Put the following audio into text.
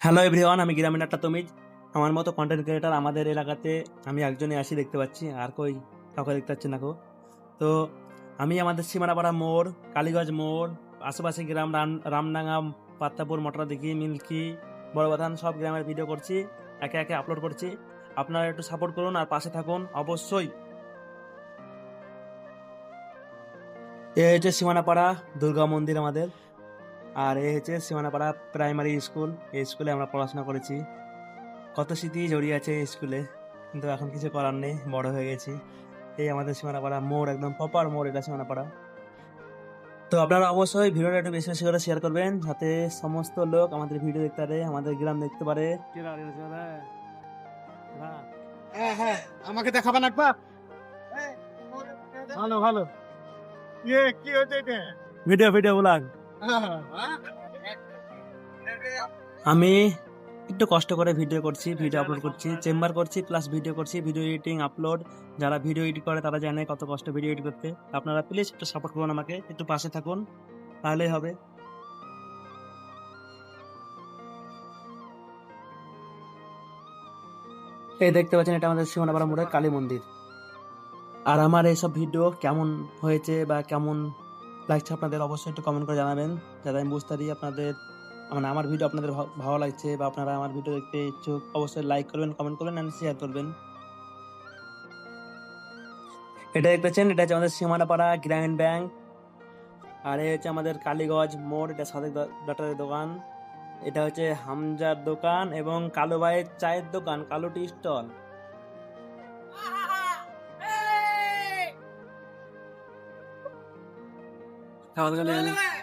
Hello everyone, আমি গ্রামীণ একটা তমিজ। আমার মতো কন্টেন্ট ক্রিয়েটার আমাদের এলাকাতে আমি একজনই আসি দেখতে পাচ্ছি, আর কাউকে দেখতে পাচ্ছি না। তো আমি আমাদের সীমানাপাড়া মোড়, কালীগঞ্জ মোড়, আশেপাশে গ্রাম রামডাঙ্গা, পাত্তাপুর, মটরাদিঘি, মিল্কি, বড়বাথান সব গ্রামের ভিডিও করছি, একে একে আপলোড করছি। আপনারা একটু সাপোর্ট করুন আর পাশে থাকুন অবশ্যই। এ হচ্ছে সীমানাপাড়া দুর্গা মন্দির আমাদের, আর এ হচ্ছে সীমানাপাড়া প্রাইমারি স্কুল। এই স্কুলে আমরা পড়াশোনা করেছি। কত স্মৃতি জড়িয়ে আছে এই স্কুলে, কিন্তু এখন কিছু করার নেই, বড় হয়ে গেছি। এই আমাদের সীমানাপাড়া মোড়, একদম প্রপার মোড় এটা সীমানাপাড়া। তো আপনারা অবশ্যই ভিডিওটা একটু বেশি বেশি করে শেয়ার করবেন, যাতে সমস্ত লোক আমাদের ভিডিও দেখতে পারে, আমাদের গ্রাম দেখতে পারে। হ্যাঁ হ্যাঁ, আমাকে দেখাবেন একবার। ভালো ভালো। কি হচ্ছে এটা? Video video blog. আমি একটু কষ্ট করে ভিডিও করছি, ভিডিও আপলোড করছি, চেম্বার করছি, প্লাস ভিডিও করছি, ভিডিও এডিটিং আপলোড। যারা ভিডিও এডিট করে তারা জানে কত কষ্ট ভিডিও এডিট করতে। আপনারা প্লিজ একটু সাপোর্ট করুন, আমাকে একটু পাশে থাকুন, তাহলেই হবে। এই দেখতে পাচ্ছেন, এটা আমাদের সীমানাপাড়া মোড়ে কালী মন্দির। আর আমার এইসব ভিডিও কেমন হয়েছে বা কেমন লাগছে আপনাদের অবশ্যই একটু কমেন্ট করে জানাবেন, যাতে আমি বুঝতে পারি আপনাদের, মানে আমার ভিডিও আপনাদের ভালো লাগছে বা আপনারা আমার ভিডিও দেখতে ইচ্ছুক। অবশ্যই লাইক করবেন, কমেন্ট করবেন এন্ড শেয়ার করবেন। এটা দেখতে পাচ্ছেন, এটা হচ্ছে আমাদের সীমানাপাড়া গ্রামীণ ব্যাংক। আর এই হচ্ছে আমাদের কালীগঞ্জ মোড়, এটা সাদেক ডাক্তারের দোকান। এটা হচ্ছে হামজার দোকান এবং কালু ভাইয়ের চায়ের দোকান, কালু টি স্টল। খাওয়া দাওয়া